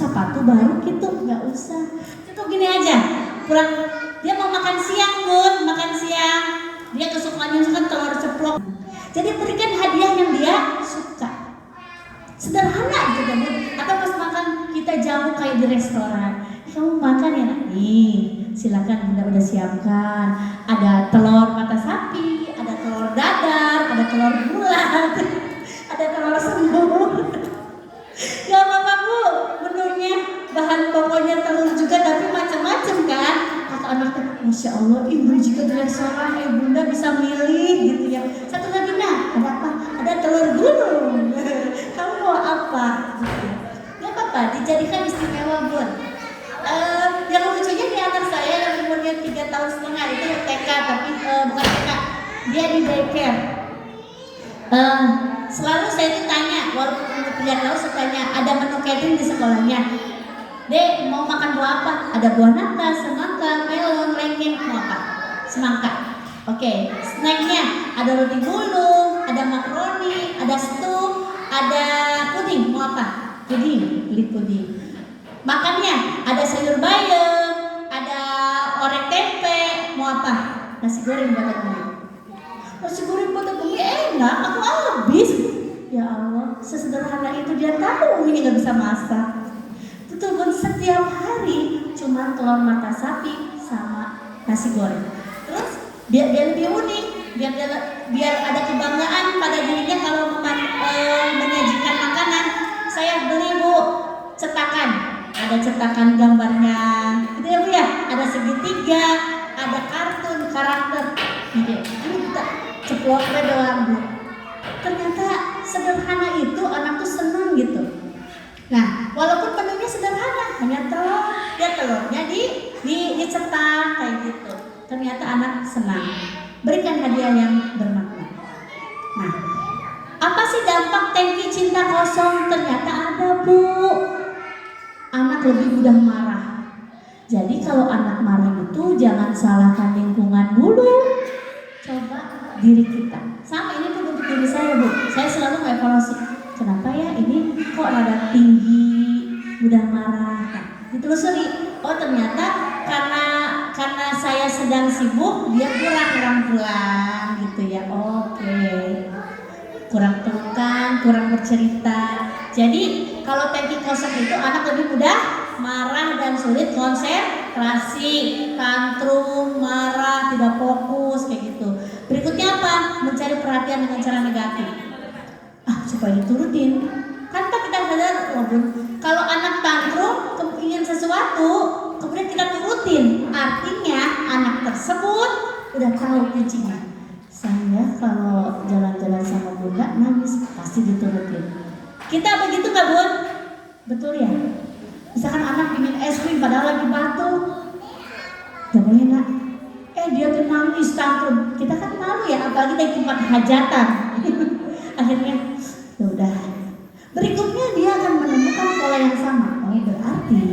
sepatu baru gitu, nggak usah. Itu gini aja, kurang dia mau makan siang Bun, makan siang dia kesukaannya suka telur ceplok. Jadi berikan hadiah yang dia suka. Sederhana gitu kan Bun. Atau pas makan kita jamu kayak di restoran, kamu makan ya, nih silakan Bunda udah siapkan. Ada telur mata sapi, ada telur dadar, ada telur bulat, ada telur semur. Gak apa-apa Bu, menunya bahan pokoknya telur juga tapi macam-macam kan. Kata anaknya, Masya Allah ibu juga di restoran, Bunda bisa milih gitu ya. Satu lagi nah, ada apa? Ada telur gulung. Kamu mau apa? Gak apa-apa, dijadikan istimewa Bun. Yang lucunya di anak saya yang umurnya 3,5 tahun itu TK, tapi bukan TK, dia di daycare. Selalu saya itu tanya, walaupun umur 3 tahun saya tanya, ada menu catering di sekolahnya. Dek, mau makan buah apa? Ada buah nangka, semangka, melon, lengkeng, mau apa? Semangka. Oke, snacknya ada roti gulung, ada makaroni, ada stew, ada puding, mau apa? Puding, beli puding. Makannya ada sayur bayam, ada orek tempe, mau apa? Nasi goreng batang bumi. Nasi goreng batang bumi enak, aku habis. Ya Allah, sesederhana itu dia tahu ini nggak bisa masak. Betul Bun, setiap hari cuma telur mata sapi sama nasi goreng. Terus biar dia lebih unik, biar ada kebanggaan pada dirinya kalau menyajikan makanan. Saya beli Bu cetakan. Ada cetakan gambarnya, gitu ya Bu ya. Ada segitiga, ada kartun, karakter. Gitu. Ini kita ceploknya doang Bu. Ternyata sederhana itu anak tuh senang gitu. Nah, walaupun menunya sederhana, hanya telur, ya telurnya dicetak kayak gitu. Ternyata anak senang. Berikan hadiah yang bermakna. Nah, apa sih dampak tangki cinta kosong? Ternyata ada Bu. Anak lebih mudah marah. Jadi kalau anak marah itu jangan salahkan lingkungan dulu. Coba diri kita. Sama ini pun untuk diri saya Bu. Saya selalu mengevaluasi. Kenapa ya ini kok rada tinggi, mudah marah? Nah, ditelusuri. Oh ternyata karena saya sedang sibuk, dia kurang pulang gitu ya. Oke. Kurang pelukan, kurang bercerita. Jadi kalau tangki kosong itu anak lebih mudah marah dan sulit konsentrasi, tantrum, marah, tidak fokus kayak gitu. Berikutnya apa? Mencari perhatian dengan cara negatif. Supaya diturutin. Kan kita sadar, kalau anak tantrum ingin sesuatu, kemudian kita turutin, artinya anak tersebut udah tahu kuncinya. Saya kalau jalan-jalan sama Bunda nangis pasti diturutin. Kita begitu nggak Bun? Betul ya? Misalkan anak ingin es krim padahal lagi batuk, gak boleh nak. Dia tuh nangis tantrum. Kita kan malu ya, apalagi di tempat hajatan. Akhirnya, ya udah. Berikutnya dia akan menemukan pola yang sama. Oh berarti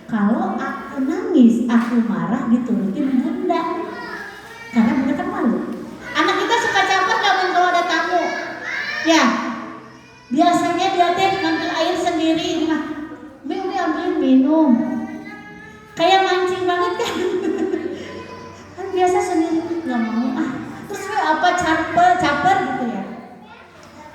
kalau aku nangis, aku marah diturutin Bunda. Karena Bunda kan malu. Anak kita suka caper gak Bun kalau ada tamu? Ya. Biasanya dia ngambil air sendiri. Nah, udah ambilin minum. Kayak mancing banget kan? Kan biasa sendiri nggak mau Terus apa caper gitu ya?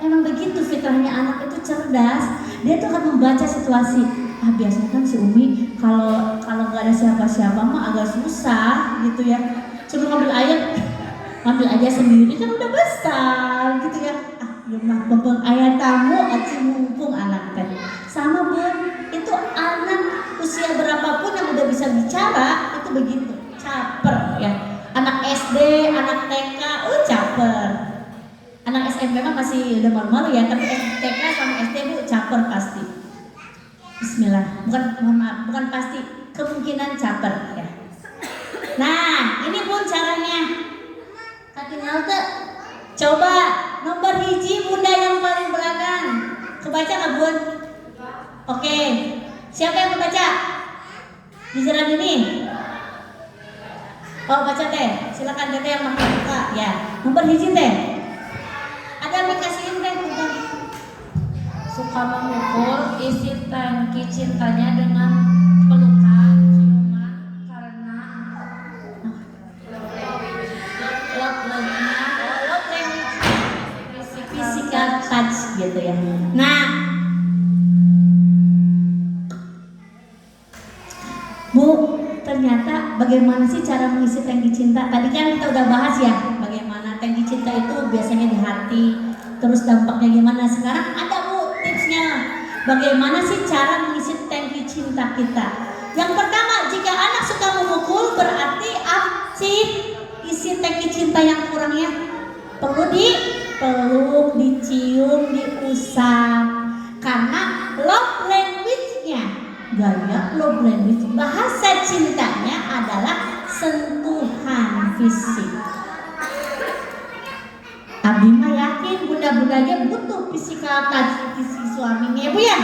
Emang begitu fitrahnya anak itu cerdas. Dia tuh akan membaca situasi. Biasanya kan si Umi kalau nggak ada siapa-siapa mah agak susah gitu ya. Suruh ngambil air, ngambil aja sendiri kan udah besar gitu ya. Rumah bebeng ayah tamu aci mumpung anak teh. Sama Bun, itu anak usia berapapun yang udah bisa bicara itu begitu, caper ya. Anak SD, anak TK, caper. Anak SMP mah masih udah malu-malu ya, tapi TK sama SD Bu caper pasti. Bismillah, bukan pasti, kemungkinan caper ya. Nah, ini Bun caranya. Kaki Nalte, coba nomor hiji Bunda yang paling belakang. Kebaca nggak Bun? Oke, siapa yang membaca? Giliran ini. Oh baca teh, silakan teh yang makan buka ya. Nomor hiji teh. Ada aplikasiin teh. Suka suka memukul, isi tangki cintanya dengan pelukan, ciuman, karena love language physical touch gitu ya. Nah, Bu, ternyata bagaimana sih cara mengisi tangki cinta? Tadi kan kita udah bahas ya, bagaimana tangki cinta itu biasanya di hati, terus dampaknya gimana. Sekarang ada Bu tipsnya, bagaimana sih cara mengisi tangki cinta kita. Yang pertama, jika anak suka memukul berarti isi tangki cinta yang kurangnya perlu dipeluk, dicium, diusap. Karena love language-nya, gaya love language, bahasa cintanya adalah sentuhan fisik. Abi mah yakin bunda-bundanya butuh physical touch si suaminya ya Bu ya.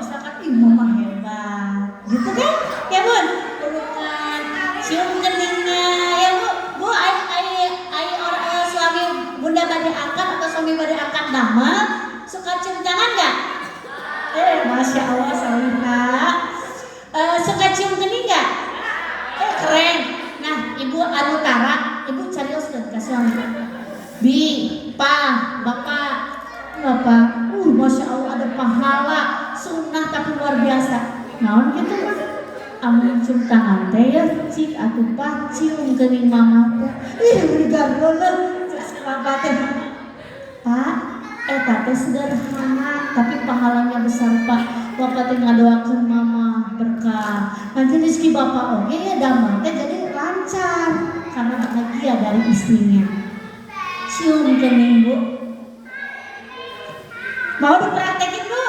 Misalkan ih mama hebat gitu kan ya Bun, pelukan, cium keningnya ya Bu. Bu ai orang suami bunda bade angkat atau suami bade angkat nama suka cium tangan nggak? Masya Allah Salihah. Suka cium kening nggak? Keren. Nah ibu anu tara, ibu carios ke suami. Bi, pa, bapak, Masya Allah ada pahala sunnah tapi luar biasa. Naon gitu mah? Amun cium tangan teh ya, cik atuh pa cium kening mamaku. Ih, digarol lah. Kerabat teh. Pak, eta teh sederhana tapi pahalanya besar Pak. Bapak teh ngadoakeun mama berkah. Nanti rezeki bapak oke ya damai teh jadi lancar karena bahagia dari istrinya. Cium kening Bu. Mau dipraktekin Bu?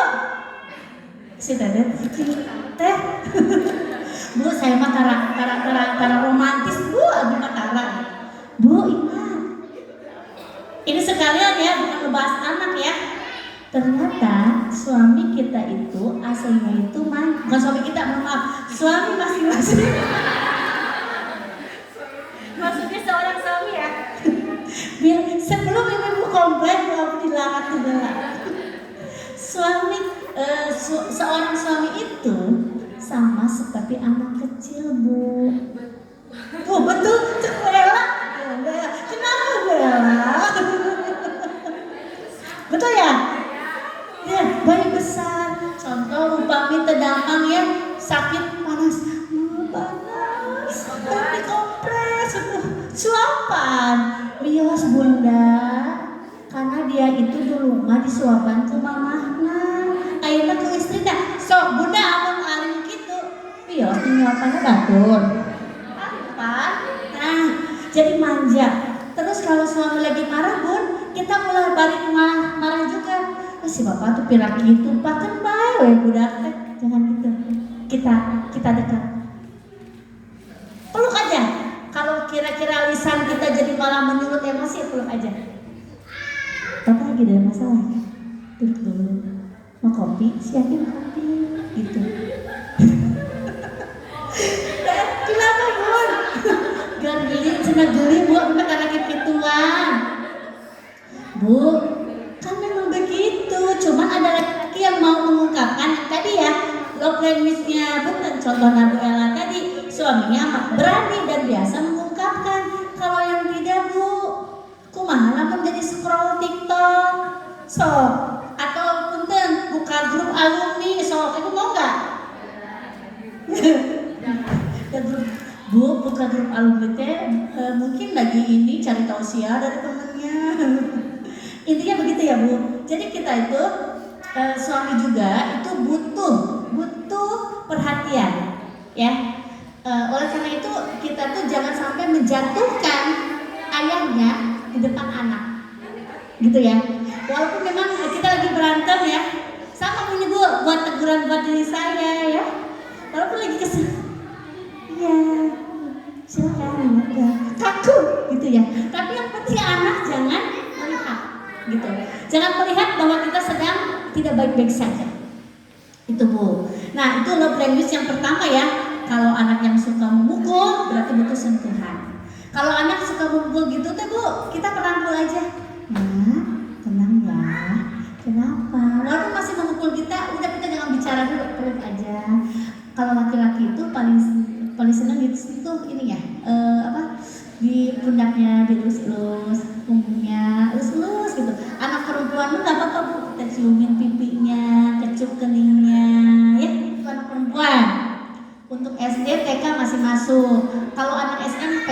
Si teh teh. Bu saya mah tara romantis Bu, abi mah tara. Bu ingat. Ini sekalian ya, bukan ngebahas anak ya. Ternyata suami kita itu aslinya itu bukan suami kita, maaf, suami masing-masing. Maksudnya seorang suami ya. Biar sebelum ibu komplain aku dilarang segala. Seorang suami itu sama seperti anak kecil Bu. Bu betul, Bella. Kenapa Bella? Betul ya? Ya, bayi besar. Contoh upami terdamang ya, sakit panas. Panas. Dikompres. Suapan. Bios bunda. Karena dia itu dulu mah disuapan ke mamahna. Ayeuna ke istri dah. Sok bunda amun alim kitu. Bios nyuapanna batur. Apa? Nah, jadi manja. Terus kalau suami lagi marah Bun, kita mulai balik marah juga. Si bapak tuh pirak gitu, pak kan baik budak teh. Jangan gitu. Kita dekat. Peluk aja. Kalau kira-kira lisan kita jadi malah menyulut emosi, peluk aja. Bapak lagi ada masalah. Duduk dulu. Mau kopi? Siapin kopi. Gitu. Kenapa Bun? Gar geli, cenah geli Bu, kita karena kepituan. Bu, kan memang begitu. Cuman ada laki-laki yang mau mengungkapkan yang tadi ya, love language-nya benar. Contoh Nabu Ella tadi, suaminya berani dan biasa mengungkapkan. Kalau yang tidak Bu, kumaha lamun jadi scroll TikTok, atau punten buka grup alumni, itu mau nggak? Bu, buka grup alumni teh mungkin lagi ini cari tausiah dari temennya. Intinya begitu ya Bu. Jadi kita itu suami juga itu butuh perhatian ya. Oleh karena itu kita tuh jangan sampai menjatuhkan ayahnya di depan anak, gitu ya. Walaupun memang kita lagi berantem ya, sama punya Bu buat teguran buat diri saya ya. Walaupun lagi kesel, ya silakan ya, kaku gitu ya. Tapi yang penting anak jangan melihat, gitu. Jangan melihat bahwa kita sedang tidak baik-baik saja. Itu Bu. Nah itu love language yang pertama ya. Kalau anak yang suka memukul berarti butuh sentuhan. Kalau anak suka memukul gitu teh Bu, kita perangkul aja. Nah, tenang ya. Kenapa? Walaupun masih memukul gitu Kalau laki-laki itu paling paling senang itu ini ya, di pundaknya dilus-lus, punggungnya lus-lus gitu. Anak perempuan tuh nggak apa-apa bu, kita ciumin pipinya, kecup keningnya, ya itu anak perempuan. Untuk SD, TK masih masuk. Kalau anak SMP,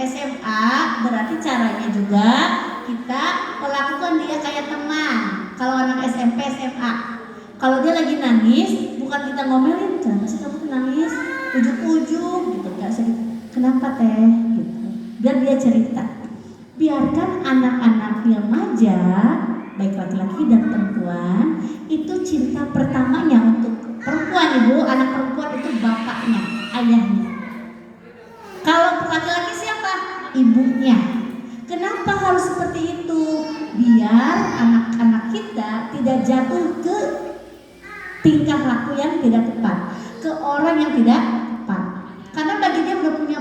SMA berarti caranya juga kita perlakukan dia kayak teman. Kalau anak SMP, SMA, kalau dia lagi nangis, bukan kita ngomelin, kenapa sih kamu nangis? Ujuk-ujuk gitu, nggak sedih. Kenapa teh? Gitu. Biar dia cerita. Biarkan anak-anak remaja, baik laki-laki dan perempuan, itu cinta pertamanya untuk perempuan ibu, anak perempuan itu bapaknya, ayahnya. Kalau laki-laki siapa? Ibunya. Kenapa harus seperti itu? Biar anak-anak kita tidak jatuh ke tingkah laku yang tidak tepat, ke orang yang tidak tepat. Karena bagi dia udah punya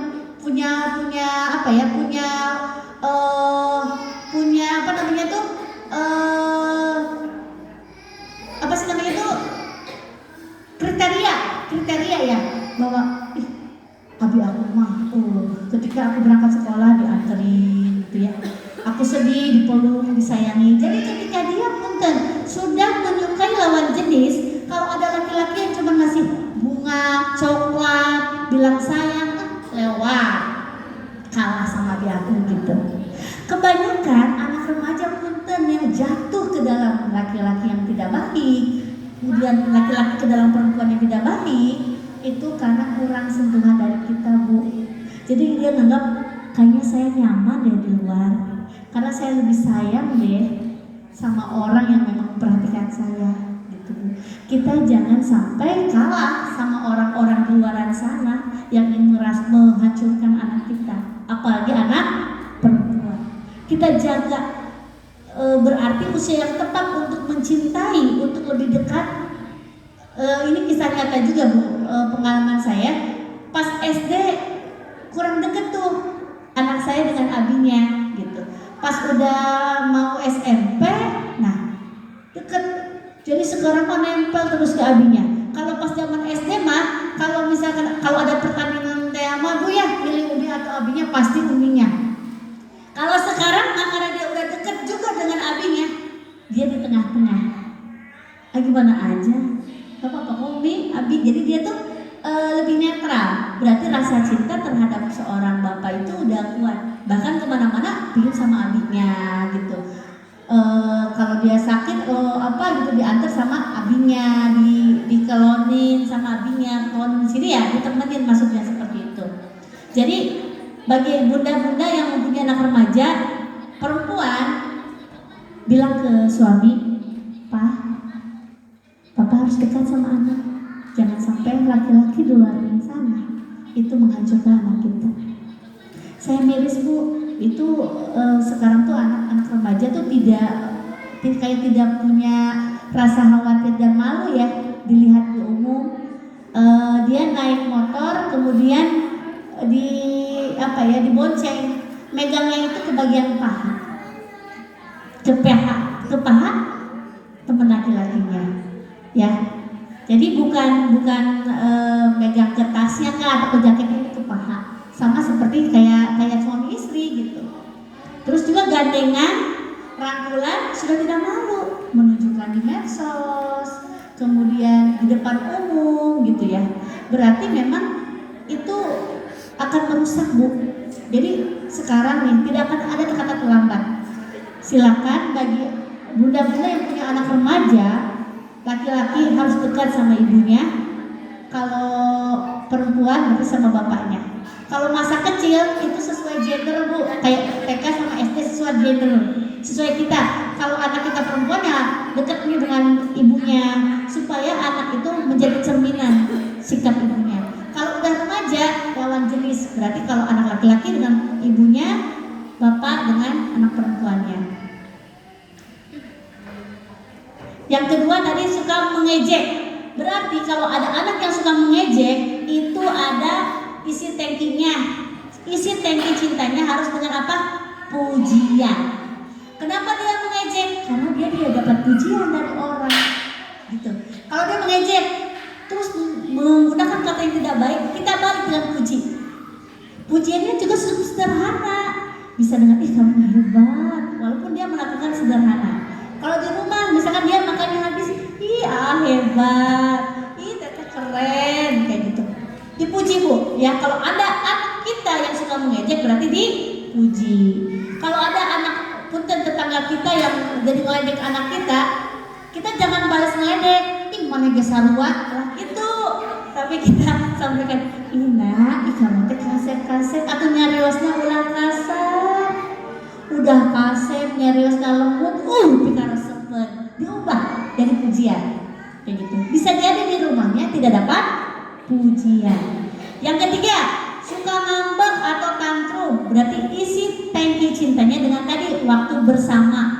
apa ya? Punya apa namanya tuh? Apa sih namanya tuh? Kriteria ya, bahwa abi aku mah ketika aku berangkat sekolah dianterin gitu ya, aku sedih dipeluk disayangi. Jadi ketika dia punten sudah menyukai lawan jenis, kalau ada laki-laki yang cuma ngasih bunga, coklat, bilang sayang, lewat, kalah sama abi aku gitu. Kebanyakan anak remaja punten yang jatuh ke dalam laki-laki yang tidak baik, kemudian laki-laki ke dalam perempuan yang tidak baik, itu karena kurang sentuhan dari kita bu. Jadi dia nganggap kayaknya saya nyaman deh di luar, karena saya lebih sayang deh sama orang yang memang memperhatikan saya gitu bu. Kita jangan sampai kalah sama orang-orang di luaran sana yang ingin menghancurkan anak kita, apalagi anak perempuan. Kita jaga, berarti usia yang tepat untuk mencintai, untuk lebih dekat. Ini kisah nyata juga bu, pengalaman saya pas SD kurang deket tuh anak saya dengan abinya gitu. Pas udah mau SMP, nah deket. Jadi sekarang mah nempel terus ke abinya. Kalau pas zaman SD mah, kalau misalkan kalau ada pertandingan tema bu ya, pilih umi atau abinya, pasti uminya. Kalau sekarang mah karena dia udah deket juga dengan abinya, dia di tengah-tengah. Gimana aja, gak apa-apa umi, abi. Jadi dia tuh lebih netral. Berarti rasa cinta terhadap seorang bapak itu udah kuat. Bahkan kemana-mana pingin sama abinya gitu. Kalau dia sakit gitu diantar sama abinya, dikelonin sama abinya, kelonin sini ya, ditemenin, maksudnya seperti itu. Jadi bagi bunda-bunda yang mempunyai anak remaja perempuan, bilang ke suami, Pak, Papa harus dekat sama anak, jangan sampai laki-laki di luar sana itu menghancurkan anak kita. Saya miris bu, itu sekarang tuh anak-anak remaja tuh tidak punya rasa khawatir dan malu ya, dilihat di umum. Dia naik motor kemudian dibonceng, megangnya itu ke bagian paha, ke paha temen laki-lakinya ya. Jadi bukan megang ke tasnya atau ke jaketnya, itu paha, sama seperti kayak suami istri gitu. Terus juga gandengan, rangkulan, sudah tidak malu menunjukkan di medsos, kemudian di depan umum gitu ya. Berarti memang itu akan merusak bu. Jadi sekarang nih tidak akan ada kata terlambat. Silakan bagi bunda-bunda yang punya anak remaja, laki-laki harus dekat sama ibunya. Kalau perempuan berarti sama bapaknya. Kalau masa kecil itu sesuai gender bu, kayak TK sama SD sesuai gender, sesuai kita. Kalau anak kita perempuan ya dekatnya dengan ibunya, supaya anak itu menjadi cerminan sikap ibunya. Kalau udah remaja lawan jenis, berarti kalau anak laki-laki dengan ibunya, bapak dengan anak perempuannya. Yang kedua tadi suka mengejek. Berarti kalau ada anak yang suka mengejek, itu ada isi tangkinya. Isi tangki cintanya harus dengan apa? Pujian. Kenapa dia mengejek? Karena dia dapat pujian dari orang gitu. Kalau dia mengejek terus menggunakan kata-kata yang tidak baik, kita balik dengan puji. Pujiannya juga sederhana, bisa dengan ih kamu hebat, walaupun dia melakukan sederhana. Kalau di rumah misalkan dia makannya habis, ih hebat, ih teteh keren, kayak gitu. Dipuji Bu, ya kalau ada anak kita yang suka mengejek berarti dipuji. Kalau ada anak punten tetangga kita yang jadi ngeledek anak kita jangan balas ngeledek, ih mana gesarua lah itu. Tapi kita sampaikan, ina, ih kamu teh kasep atau nyariosna ulah kasar. Udah kasep nyariosna lembut, pikar sepet. Diubah jadi pujian. Kayak gitu. Bisa jadi di rumahnya tidak dapat pujian. Yang ketiga, suka ngambek atau tantrum, berarti isi tangki cintanya dengan tadi waktu bersama.